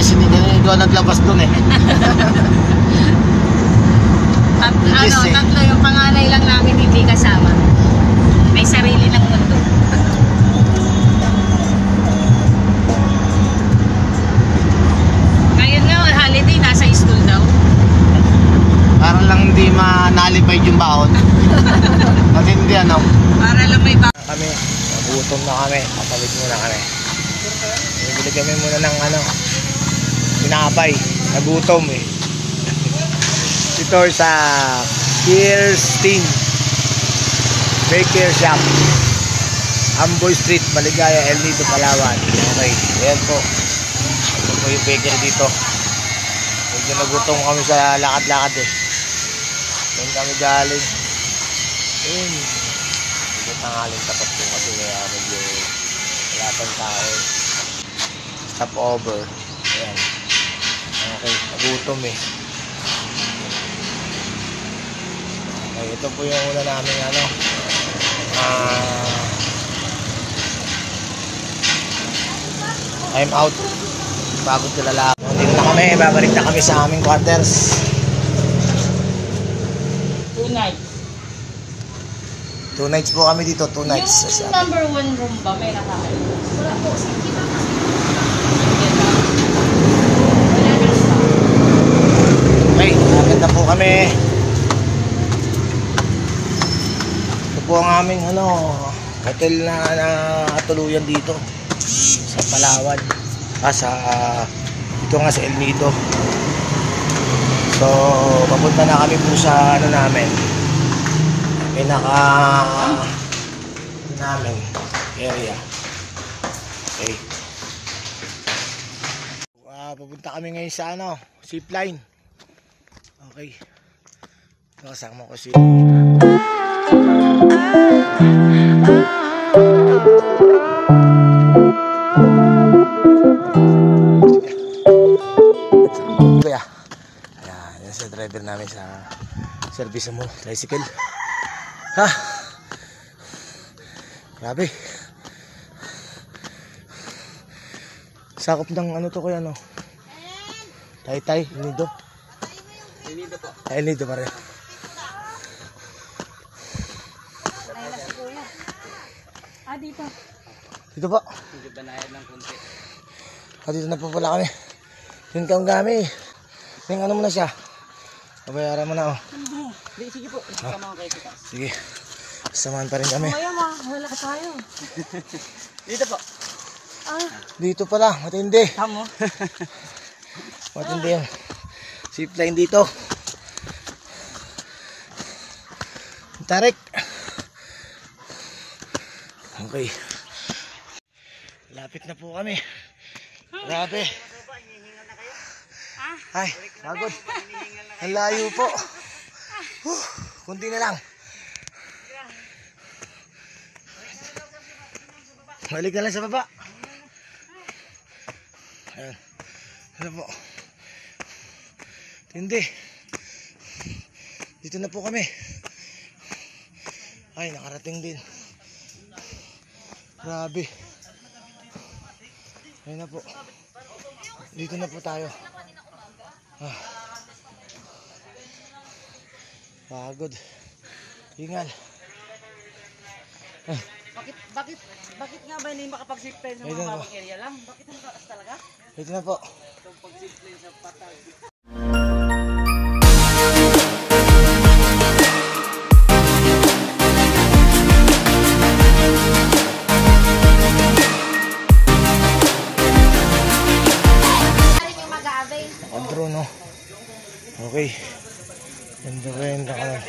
kasi hindi ko naglabas doon eh. Tatlo yung panganay lang namin hindi kasama. May sarili ng mundo. Ngayon nga, holiday, nasa school daw. Parang lang hindi manalipay yung baon. Kasi hindi ano. Para lang may Kami, nagutom na kami. Papalit muna kami. Bibili kami muna ng ano, pinapay. Nagutom eh. Ito sa Kirsten Baker Shop, Amboy Street, Maligaya, El Nido, Palawan. Okay, ayan po. Ito po yung bakery dito. Medyo nagutom kami sa lakad-lakad eh. Doon kami galing. Ayun. Medyo tanghaling tapat po kasi kaya medyo wala pang tao. Stop over. Ayan. Okay, nagutom eh. Okay, ito po yung una namin ano. I'm out. Pagod sila lang. Dito na kami, babalik na kami sa aming quarters. 2 nights. 2 nights po kami dito, 2 nights. Yung number 1 room ba, may nakakain? Wala po, okay, maganda po kami. Ito po ang aming ano, hotel na tuluyan dito sa Palawan. Ito nga sa El Nido. So, papunta na kami po sa ano namin, pinaka namin area. Okay. Papunta kami ngayon sa ano, zipline. Okay. Kasama ko si Kuya. Ayan, yan sa driver namin sa service mo, tricycle. Ha? Grabe. Sakop ng ano to kuya no? Taytay, Nido. Nido po. Ay, Nido pa rin. Dito. Dito po. Medyo banayad ng konti. Dito na po pala kami. Yun kang gami. Yung ano mo na siya. Pabayaran mo na oh. Hindi, sige po. Samahan kayo kita. Sige. Samahan pa rin kami. Wala ka tayo. Dito po. Dito pala, matindi. Tamo. Matindi yung zipline dito. Tarik. Okay. Lapit na po kami. Grabe. Ay, pagod. Ang layo po. Kunti na lang. Balik na lang sa baba. Ayan. Ano po? Tindi. Dito na po kami. Ay, nakarating din. Grabe. Ayun na po. Dito na po tayo. Pagod. Hingal. Bakit nga ba hindi makapag-zipline sa mga mababang area lang? Bakit ang taas talaga? Dito na po. Itong pag-zipline sa patag. Andro no. Okay. Ganda ka lang.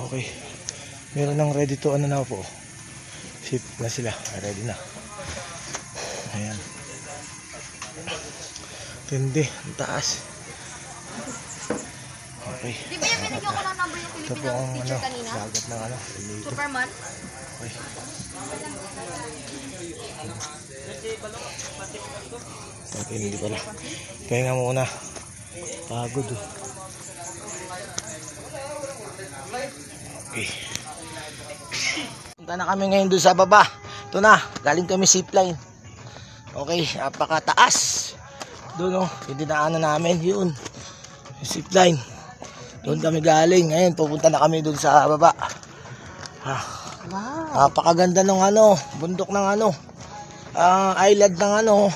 Okay. Meron nang ready to ano na po. Ship na sila. Ready na. Ayan. Tindi. Ang taas. Okay. Di ba yung binigyan ko ng number yung Ito po Filipino ang teacher ano, kanina? dagat ng ano. Superman? Okay. Okay, hindi pala. Kaya nga muna. Pagod oh. Okay. Punta na kami ngayon doon sa baba. Ito na, galing kami zipline. Okay, napakataas. Doon oh, yung dinaanan namin, yun. Yung zipline. Doon kami galing. Ngayon, pupunta na kami doon sa baba. Wow. Napakaganda ng bundok ng island ng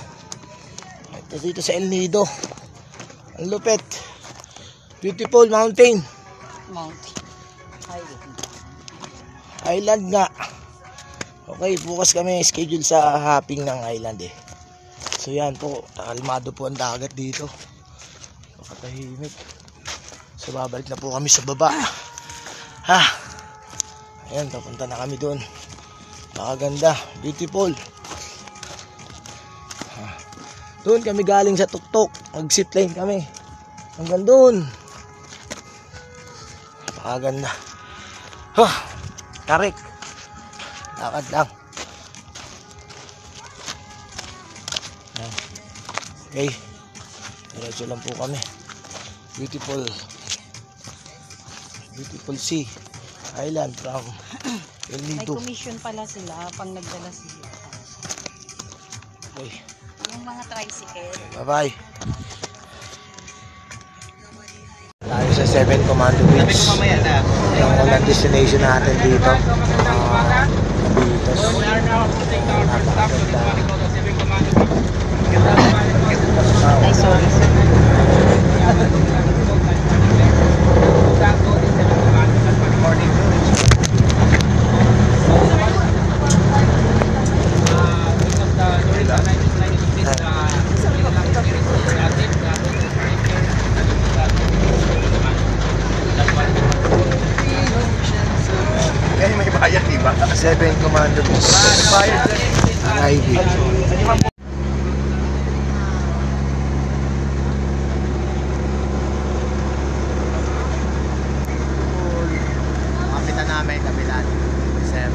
ito dito sa El Nido. Ang lupit. Beautiful mountain. Mountain. Island nga. Okay, bukas kami schedule sa hopping ng island eh. So yan po, kalmado po ang dagat dito. Pakatahimik. So babalik na po kami sa baba. Ayan, papunta na kami doon. Napakaganda, beautiful. Doon kami galing sa tuktok. Mag-zipline kami. Hanggang doon. Napakaganda. Tarik. Lakad lang. Okay. Diretso lang po kami. Beautiful sea island from El May Nido. commission pala sila pang nagdala sila. Okay. Yung mga tricycle. Bye-bye. Tayo sa 7 Commando Beach. Yung unang destination natin dito. Dito. Ay, sorry. Yan may bayad, diba? 7 Commando Beach. Ivy. Kapitan namin, kapitan. Sir.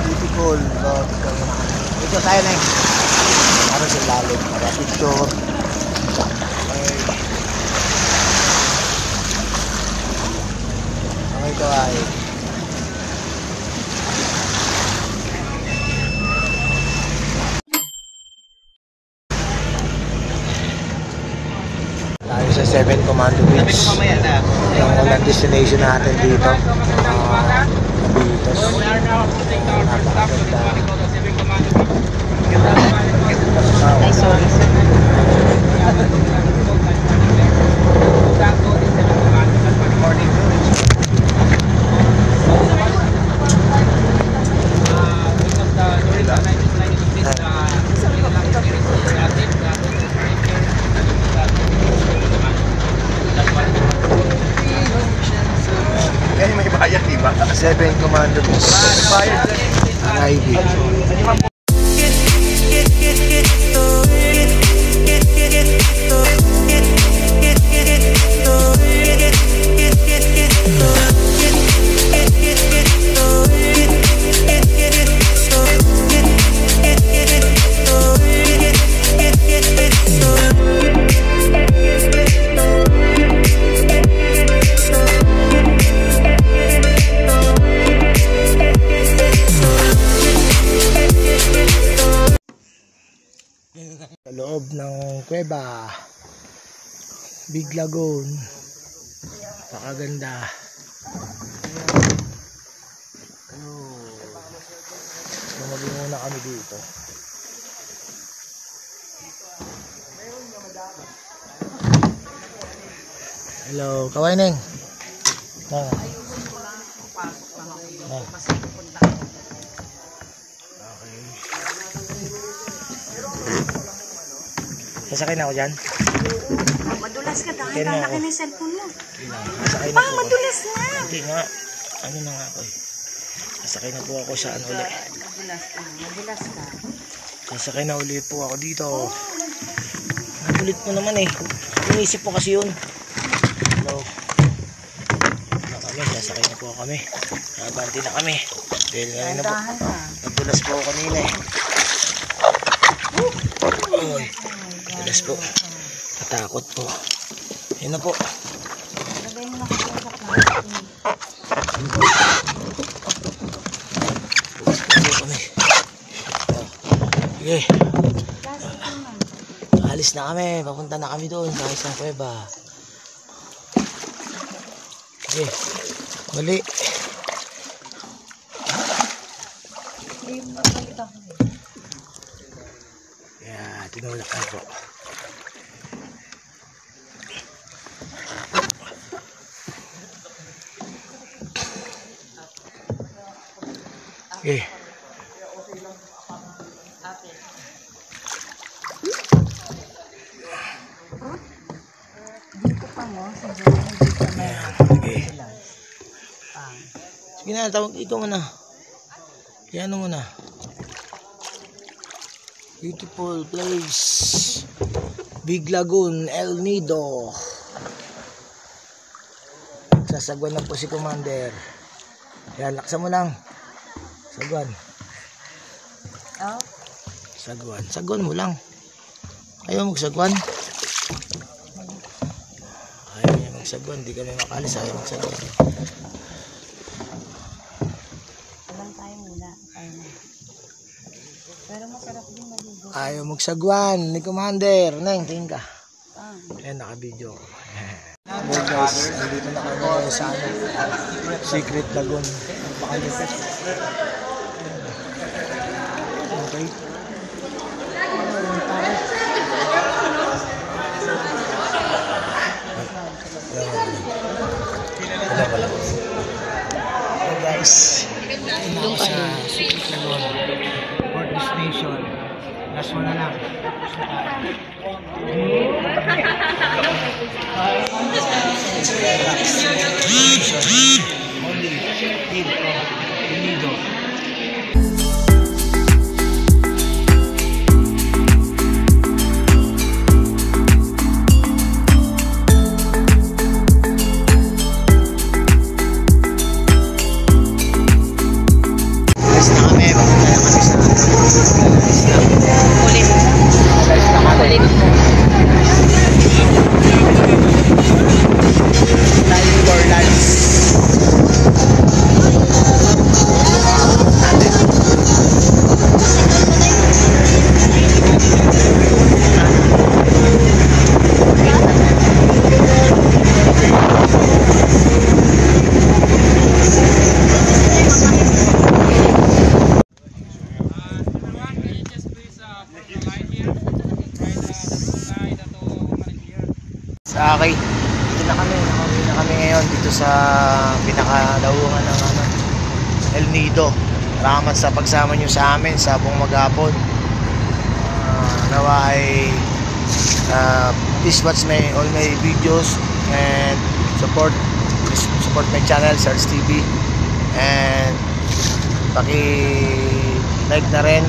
Beautiful. Ito tayo na eh. Para sa lalim. Para picture. Okay ito ay. Tayo sa 7 Commando Beach. Yung unang destination natin dito. Dito. Napakaganda. Ay, sorry. Yan may bayad, diba? 7 Commando Beach. Ivy. Sa loob ng kuweba, Big Lagoon, napakaganda. Tumabi muna kami dito. Hello, Kaway Neng. Na. Okay. Sasakay na ako dyan. Madulas ka dahil Kaya na lalaki ako. na yung cellphone mo. Sasakay na Pa, po ako. madulas na. Hindi nga. Ano na nga ako eh. Sasakay na po ako sa ano ulit. Madulas ka. Madulas ka. Sasakay na ulit po ako dito. Nagulit mo naman eh. Inisip po kasi yun. Hello. Na kami. Sasakay na po kami. Nabanti na kami. Dahil ngayon na po. Nadulas po ako kanina eh. Uy. Nadulas po. Natakot po. Yun na po. Lagay mo na kasi sa Kami. Sige. Alis na kami. Papunta na kami doon sa isang kuweba. Sige. Mali. Yeah, tinulak na po. Okay. Okay. Sige na, tawag ikaw muna. Yan muna. Beautiful place. Big Lagoon, El Nido. Sasagwan na po si Commander. Yan, laksa mo lang. Sagwan. Oh? Sagwan. Sagwan mo lang. Ayaw magsagwan. Ayaw niya magsagwan. Hindi kami makalis. Ayaw magsagwan. Walang tayo muna. Tayo na. Pero masarap din maligo. Ayaw magsagwan ni Commander. Neng, tingin ka. Ayan, naka-video. Well guys, nandito na kami sa Secret Lagoon. Napakalipit. Okay. Hey guys, ito na ako sa Secret Lagoon. Port destination. Last one na lang. Tapos na tayo. Only in Nido. Guys na kami, papunta na kami sa Ulit. guys na kami. Tayo Borlands. Okay, dito na kami. Nakauwi na kami ngayon dito sa pinakalauhan ng El Nido. Salamat sa pagsama nyo sa amin sa buong maghapon. Nawa ay please watch all my videos and support my channel, Search TV, and paki-like na rin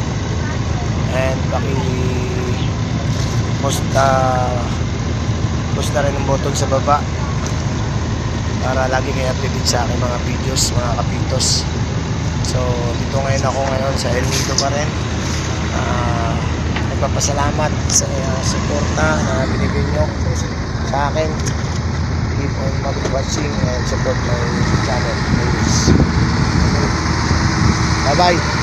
and post na rin ang button sa baba para lagi kayo updated sa aking mga videos, mga kapitos. So dito ngayon ako sa El Nido pa rin. Nagpapasalamat sa suporta na binigay nyo sa akin. Keep on watching and support my channel. Bye bye.